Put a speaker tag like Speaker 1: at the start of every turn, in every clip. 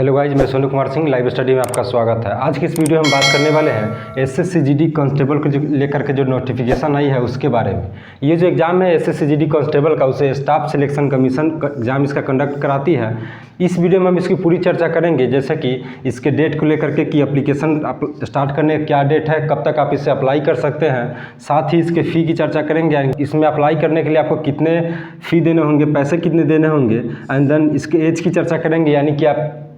Speaker 1: Hello guys, मैं Sonu Kumar Singh live study में आपका स्वागत है। आज की इस वीडियो में हम बात करने वाले हैं एसएससी जीडी कांस्टेबल को जो लेकर के जो नोटिफिकेशन आई है उसके बारे में। ये जो एग्ज़ाम है एसएससी जीडी कांस्टेबल का, उसे स्टाफ सिलेक्शन कमीशन एग्ज़ाम इसका कंडक्ट कराती है। इस वीडियो में हम इसकी पूरी चर्चा करेंगे, जैसे कि इसके डेट को लेकर के कि एप्लीकेशन स्टार्ट करने का क्या डेट है, कब तक आप इसे अप्लाई कर सकते हैं। साथ ही इसके फ़ी की चर्चा करेंगे, इसमें अप्लाई करने के लिए आपको कितने फ़ी देने होंगे, पैसे कितने देने होंगे। एंड देन इसके एज की चर्चा करेंगे, यानी कि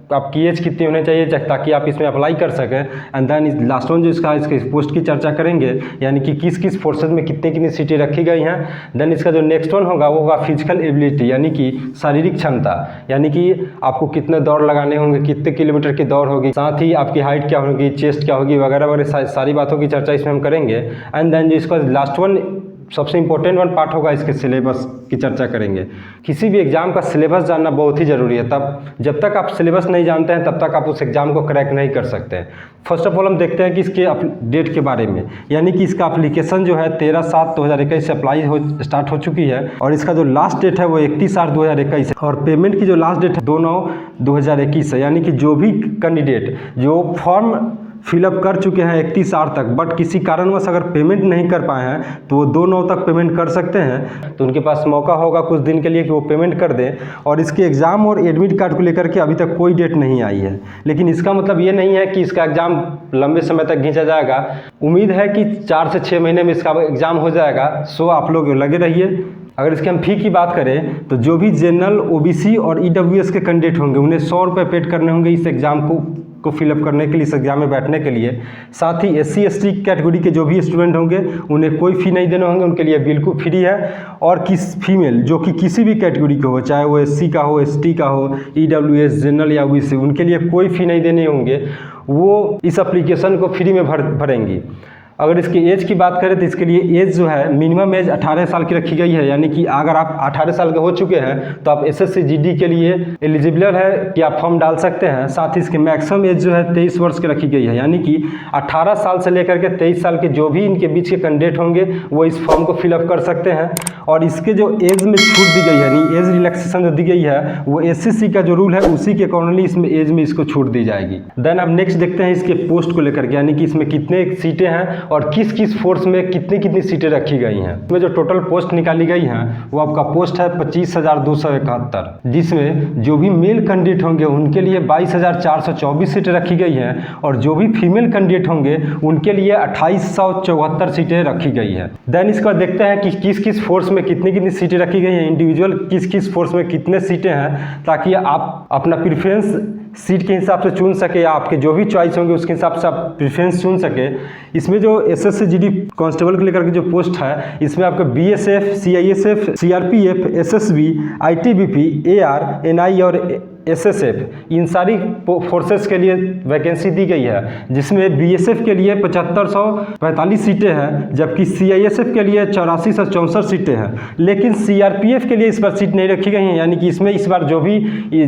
Speaker 1: आपकी एज कितनी होनी चाहिए ताकि आप इसमें अप्लाई कर सकें। एंड देन लास्ट वन जो इसके पोस्ट की चर्चा करेंगे, यानी कि किस किस फोर्सेज में कितनी सीटें रखी गई हैं। देन इसका जो नेक्स्ट वन होगा वो होगा फिजिकल एबिलिटी, यानी कि शारीरिक क्षमता, यानी कि आपको कितने दौड़ लगाने होंगे, कितने किलोमीटर की दौड़ होगी, साथ ही आपकी हाइट क्या होगी, चेस्ट क्या होगी, वगैरह वगैरह सारी बातों की चर्चा इसमें हम करेंगे। एंड देन जो इसका लास्ट वन सबसे इंपॉर्टेंट वन पार्ट होगा, इसके सिलेबस की चर्चा करेंगे। किसी भी एग्जाम का सिलेबस जानना बहुत ही ज़रूरी है। तब जब तक आप सिलेबस नहीं जानते हैं तब तक आप उस एग्ज़ाम को क्रैक नहीं कर सकते हैं। फर्स्ट ऑफ ऑल हम देखते हैं कि इसके डेट के बारे में, यानी कि इसका एप्लीकेशन जो है 13/7/2021 से अप्लाई स्टार्ट हो चुकी है और इसका जो लास्ट डेट है वो 31/8/2021 है और पेमेंट की जो लास्ट डेट है 2/9/2021 है। यानी कि जो भी कैंडिडेट जो फॉर्म फिलअप कर चुके हैं 31/8 तक, बट किसी कारणवश अगर पेमेंट नहीं कर पाए हैं तो वो 2/9 तक पेमेंट कर सकते हैं। तो उनके पास मौका होगा कुछ दिन के लिए कि वो पेमेंट कर दें। और इसके एग्ज़ाम और एडमिट कार्ड को लेकर के अभी तक कोई डेट नहीं आई है, लेकिन इसका मतलब ये नहीं है कि इसका एग्ज़ाम लंबे समय तक खींचा जाएगा। उम्मीद है कि 4 से 6 महीने में इसका एग्ज़ाम हो जाएगा। सो आप लोग लगे रहिए। अगर इसके हम फ़ी की बात करें तो जो भी जनरल, ओबीसी और ईडब्ल्यूएस के कैंडिडेट होंगे उन्हें 100 रुपये पेड करने होंगे इस एग्ज़ाम को फिलअप करने के लिए, इस एग्ज़ाम में बैठने के लिए। साथ ही SC ST कैटेगरी के जो भी स्टूडेंट होंगे उन्हें कोई फ़ी नहीं देने होंगे, उनके लिए बिल्कुल फ्री है। और फीमेल जो कि किसी भी कैटेगरी के हो, चाहे वो SC का हो, ST का हो, EWS, जनरल या OBC, उनके लिए कोई फ़ी नहीं देने होंगे, वो इस एप्लीकेशन को फ्री में भरेंगी। अगर इसकी एज की बात करें तो इसके लिए एज जो है मिनिमम एज 18 साल की रखी गई है, यानी कि अगर आप 18 साल के हो चुके हैं तो आप SSC GD के लिए एलिजिबल है कि आप फॉर्म डाल सकते हैं। साथ ही इसके मैक्सिमम एज जो है 23 वर्ष की रखी गई है, यानी कि 18 साल से लेकर के 23 साल के जो भी इनके बीच के कैंडिडेट होंगे वो इस फॉर्म को फिलअप कर सकते हैं। और इसके जो एज में छूट दी गई है, यानी एज रिलैक्सेशन जो दी गई है वो SCC का जो रूल है उसी के अकॉर्डिंगली इसमें एज में इसको छूट दी जाएगी। देन अब नेक्स्ट देखते हैं इसके पोस्ट को लेकर के, यानी कि इसमें कितने सीटें हैं और किस किस फोर्स में कितनी सीटें रखी गई हैं। इसमें जो टोटल पोस्ट निकाली गई हैं वो आपका पोस्ट है 25,271, जिसमें जो भी मेल कैंडिडेट होंगे उनके लिए 22,424 सीटें रखी गई हैं और जो भी फीमेल कैंडिडेट होंगे उनके लिए 2,874 सीटें रखी गई हैं। देन इसके बाद देखते हैं कि किस किस फोर्स में कितनी सीटें रखी गई हैं, इंडिविजुअल किस किस फोर्स में कितने सीटें हैं, ताकि आप अपना प्रेफरेंस सीट के हिसाब से चुन सके या आपके जो भी चॉइस होंगे उसके हिसाब से आप प्रेफरेंस चुन सके। इसमें जो SSC GD कांस्टेबल को लेकर के जो पोस्ट है इसमें आपका BSF, CISF, CRPF, SSB, ITBP, AR, NI और SSF, इन सारी फोर्सेस के लिए वैकेंसी दी गई है, जिसमें BSF के लिए 7545 सीटें हैं, जबकि CISF के लिए 84 से 64 सीटें हैं। लेकिन CRPF के लिए इस बार सीट नहीं रखी गई हैं, यानी कि इसमें इस बार जो भी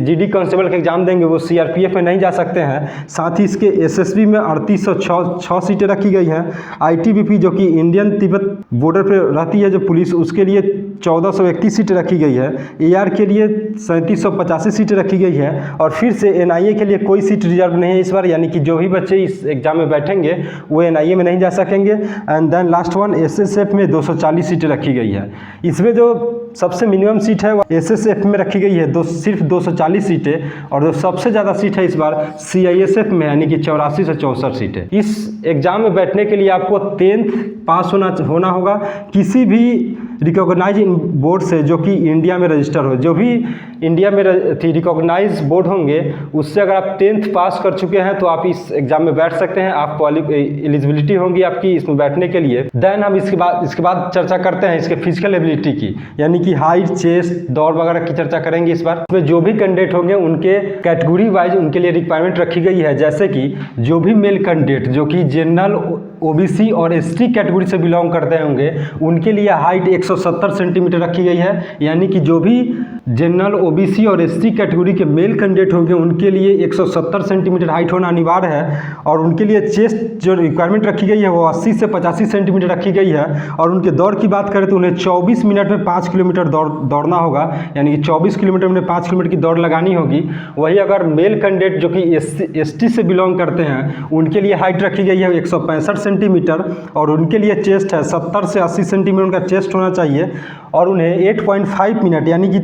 Speaker 1: GD कांस्टेबल का एग्जाम देंगे वो CRPF में नहीं जा सकते हैं। साथ ही इसके SSB में 3806 सीटें रखी गई हैं। ITBP जो कि इंडियन तिब्बत बॉर्डर पर रहती है जो पुलिस, उसके लिए 1431 सीटें रखी गई है। AR के लिए 3785 सीटें रखी गई है और फिर से NIA के लिए कोई सीट रिजर्व नहीं है इस बार, यानी कि जो भी बच्चे इस एग्जाम में बैठेंगे वो NIA में नहीं जा सकेंगे। And then last one SSF में 240 सीटें रखी गई है। इसमें जो सबसे मिनिमम सीट है वो SSF में रखी गई है सिर्फ 240 सीटें, और जो सबसे ज़्यादा सीट है इस बार CISF में, यानी कि 84 से 64 सीटें। इस एग्ज़ाम में बैठने के लिए आपको 10th पास होना होगा किसी भी रिकॉग्नाइज बोर्ड से जो कि इंडिया में रजिस्टर हो। जो भी इंडिया में रिकॉग्नाइज बोर्ड होंगे उससे अगर आप 10th पास कर चुके हैं तो आप इस एग्ज़ाम में बैठ सकते हैं, आप एलिजिबिलिटी होंगी आपकी इसमें बैठने के लिए। देन हम इसके बाद चर्चा करते हैं इसके फिजिकल एबिलिटी की, यानी कि हाइट, चेस्ट, दौड़ वगैरह की चर्चा करेंगे इस बार। इसमें जो भी कैंडिडेट होंगे उनके कैटेगरी वाइज उनके लिए रिक्वायरमेंट रखी गई है, जैसे कि जो भी मेल कैंडिडेट जो कि जनरल, ओबीसी और एसटी कैटेगरी से बिलोंग करते होंगे उनके लिए हाइट 170 सेंटीमीटर रखी गई है। यानी कि जो भी जनरल ओबीसी और एसटी कैटेगरी के मेल कैंडिडेट होंगे उनके लिए 170 सेंटीमीटर हाइट होना अनिवार्य है। और उनके लिए चेस्ट जो रिक्वायरमेंट रखी गई है वो 80 से 85 सेंटीमीटर रखी गई है। और उनके दौड़ की बात करें तो उन्हें 24 मिनट में 5 किलोमीटर दौड़ना होगा, यानी कि 24 किलोमीटर में 5 किलोमीटर की दौड़ लगानी होगी। वही अगर मेल कैंडिडेट जो कि एसटी से बिलोंग करते हैं उनके लिए हाइट रखी गई है 165 सेंटीमीटर और उनके लिए चेस्ट है 70 से 80 सेंटीमीटर उनका चेस्ट होना चाहिए। और उन्हें 8.5 मिनट यानी कि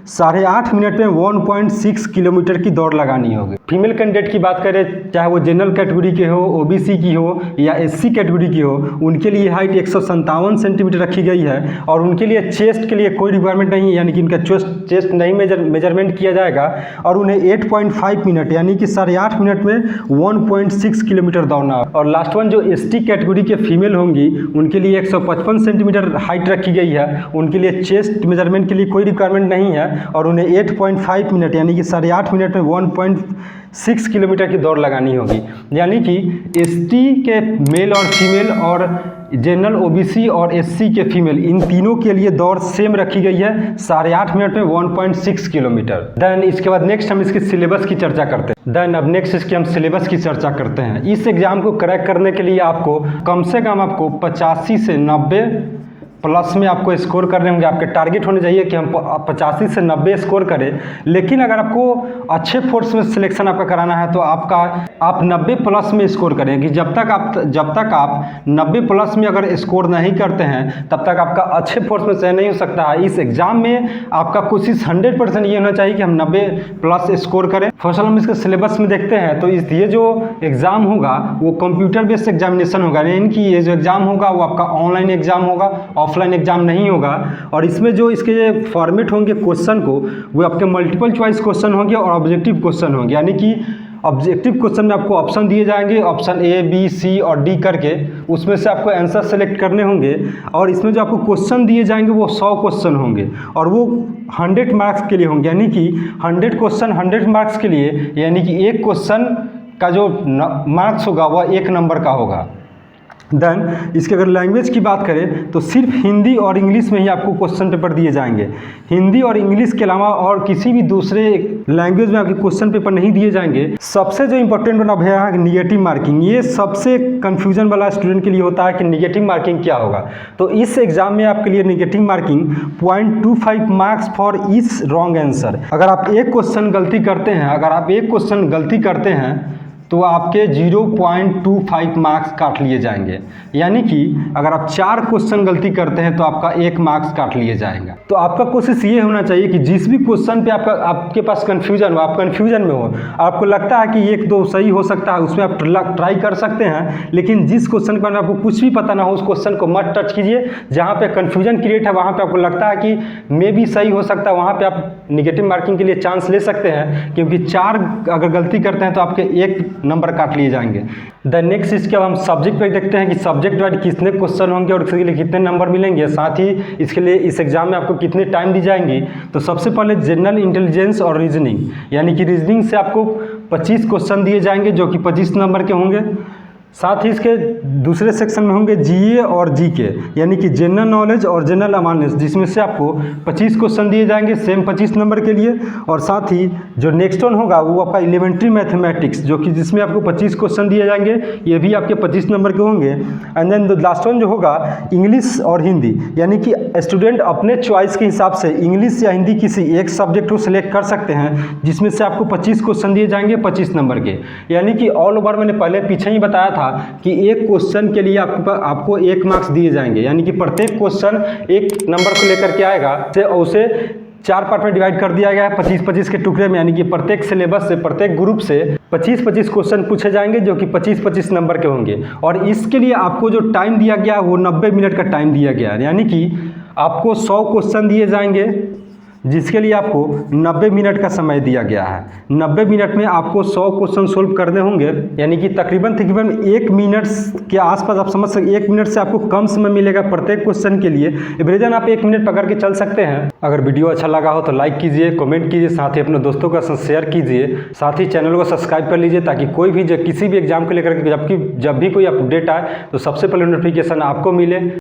Speaker 1: 8.5 मिनट में 1.6 किलोमीटर की दौड़ लगानी होगी। फीमेल कैंडिडेट की बात करें, चाहे वो जनरल कैटेगरी के हो, ओबीसी की हो या एससी कैटेगरी की हो, उनके लिए हाइट 157 सेंटीमीटर रखी गई है। और उनके लिए चेस्ट के लिए कोई रिक्वायरमेंट नहीं है, यानी कि इनका चेस्ट नहीं मेजरमेंट किया जाएगा। और उन्हें 8.5 मिनट यानी कि 8.5 मिनट में 1.6 किलोमीटर दौड़ना। और लास्ट वन जो एसटी कैटेगरी के फीमेल होंगी उनके लिए 155 सेंटीमीटर हाइट रखी गई है। उनके लिए चेस्ट मेजरमेंट के लिए कोई रिक्वायरमेंट नहीं है और उन्हें 8.5 मिनट यानी कि 8.5 मिनट में 1.6 किलोमीटर की दौड़ लगानी होगी। यानी कि एसटी के मेल और फीमेल और जनरल ओबीसी और एससी के फीमेल इन तीनों के लिए दौड़ सेम रखी गई है 8.5 मिनट में 1.6 किलोमीटर। देन इसके बाद नेक्स्ट हम इसके सिलेबस की चर्चा करते हैं। देन अब नेक्स्ट इसके हम सिलेबस की चर्चा करते हैं। इस एग्जाम को क्रैक करने के लिए आपको कम से कम आपको 85 से 90 प्लस में आपको स्कोर करने होंगे। आपके टारगेट होने चाहिए कि हम 85 से 90 स्कोर करें। लेकिन अगर आपको अच्छे फोर्स में सिलेक्शन आपका कराना है तो आप 90 प्लस में स्कोर करें कि जब तक आप 90 प्लस में अगर स्कोर नहीं करते हैं तब तक आपका अच्छे फोर्स में चयन नहीं हो सकता है। इस एग्जाम में आपका कोशिश 100% ये होना चाहिए कि हम 90 प्लस स्कोर करें। फर्स्ट हम इसके सिलेबस में देखते हैं तो ये जो एग्ज़ाम होगा वो कंप्यूटर बेस्ड एग्जामिनेशन होगा, यानी कि ये जो एग्ज़ाम होगा वो आपका ऑनलाइन एग्जाम होगा, ऑफलाइन एग्जाम नहीं होगा। और इसमें जो इसके फॉर्मेट होंगे क्वेश्चन को वो आपके मल्टीपल चॉइस क्वेश्चन होंगे और ऑब्जेक्टिव क्वेश्चन होंगे। यानी कि ऑब्जेक्टिव क्वेश्चन में आपको ऑप्शन दिए जाएंगे, ऑप्शन ए बी सी और डी करके, उसमें से आपको आंसर सेलेक्ट करने होंगे। और इसमें जो आपको क्वेश्चन दिए जाएंगे वो 100 क्वेश्चन होंगे और वो 100 मार्क्स के लिए होंगे। यानी कि 100 क्वेश्चन 100 मार्क्स के लिए, यानी कि एक क्वेश्चन का जो मार्क्स होगा वह 1 नंबर का होगा। देन इसके अगर लैंग्वेज की बात करें तो सिर्फ हिंदी और इंग्लिश में ही आपको क्वेश्चन पेपर दिए जाएंगे। हिंदी और इंग्लिश के अलावा और किसी भी दूसरे लैंग्वेज में आपके क्वेश्चन पेपर नहीं दिए जाएंगे। सबसे जो इंपॉर्टेंट बना भैया है निगेटिव मार्किंग। ये सबसे कन्फ्यूजन वाला स्टूडेंट के लिए होता है कि निगेटिव मार्किंग क्या होगा। तो इस एग्जाम में आपके लिए negative marking 0.25 marks for each wrong answer. अगर आप एक क्वेश्चन गलती करते हैं तो आपके 0.25 मार्क्स काट लिए जाएंगे। यानी कि अगर आप 4 क्वेश्चन गलती करते हैं तो आपका 1 मार्क्स काट लिए जाएगा। तो आपका कोशिश ये होना चाहिए कि जिस भी क्वेश्चन पे आपके पास कन्फ्यूजन हो, आप कन्फ्यूजन में हो, आपको लगता है कि 1-2 सही हो सकता है, उसमें आप ट्राई कर सकते हैं। लेकिन जिस क्वेश्चन के बारे में आपको कुछ भी पता ना हो उस क्वेश्चन को मत टच कीजिए। जहाँ पे कन्फ्यूजन क्रिएट है वहाँ पर आपको लगता है कि मे भी सही हो सकता है, वहाँ पर आप निगेटिव मार्किंग के लिए चांस ले सकते हैं। क्योंकि 4 अगर गलती करते हैं तो आपके 1 नंबर काट लिए जाएंगे। द नेक्स्ट इसके अब हम सब्जेक्ट पे देखते हैं कि सब्जेक्ट वाइज कितने क्वेश्चन होंगे और इसके लिए कितने नंबर मिलेंगे, साथ ही इसके लिए इस एग्जाम में आपको कितने टाइम दी जाएंगी। तो सबसे पहले जनरल इंटेलिजेंस और रीजनिंग, यानी कि रीजनिंग से आपको 25 क्वेश्चन दिए जाएंगे जो कि 25 नंबर के होंगे। साथ ही इसके दूसरे सेक्शन में होंगे जीए और जीके, यानी कि जनरल नॉलेज और जनरल अवेयरनेस, जिसमें से आपको 25 क्वेश्चन दिए जाएंगे सेम 25 नंबर के लिए। और साथ ही जो नेक्स्ट वन होगा वो आपका एलिमेंट्री मैथमेटिक्स, जो कि जिसमें आपको 25 क्वेश्चन दिए जाएंगे, ये भी आपके 25 नंबर के होंगे। एंड देन लास्ट वन जो होगा इंग्लिश और हिंदी, यानी कि स्टूडेंट अपने चॉइस के हिसाब से इंग्लिश या हिंदी किसी एक सब्जेक्ट को सिलेक्ट कर सकते हैं, जिसमें से आपको 25 क्वेश्चन दिए जाएंगे 25 नंबर के। यानी कि ऑल ओवर मैंने पहले पीछे ही बताया था कि एक क्वेश्चन के लिए आपको 1 मार्क्स दिए जाएंगे। यानी कि प्रत्येक क्वेश्चन 1 नंबर को लेकर के आएगा, उसे 4 पार्ट में डिवाइड कर दिया गया है 25-25 के टुकड़े में। यानी कि प्रत्येक सिलेबस से, प्रत्येक ग्रुप से 25-25 क्वेश्चन पूछे जाएंगे जो कि 25-25 नंबर के होंगे। और इसके लिए आपको जो टाइम दिया गया वो 90 मिनट का टाइम दिया गया है। यानी कि आपको 100 क्वेश्चन दिए जाएंगे जिसके लिए आपको 90 मिनट का समय दिया गया है। 90 मिनट में आपको 100 क्वेश्चन सोल्व करने होंगे, यानी कि तकरीबन 1 मिनट के आसपास आप समझ सकते 1 मिनट से आपको कम समय मिलेगा प्रत्येक क्वेश्चन के लिए। एवरेजन आप 1 मिनट पकड़ के चल सकते हैं। अगर वीडियो अच्छा लगा हो तो लाइक कीजिए, कमेंट कीजिए, साथ ही अपने दोस्तों का शेयर कीजिए, साथ ही चैनल को सब्सक्राइब कर लीजिए ताकि कोई भी किसी भी एग्जाम को लेकर जब भी कोई अपडेट आए तो सबसे पहले नोटिफिकेशन आपको मिले।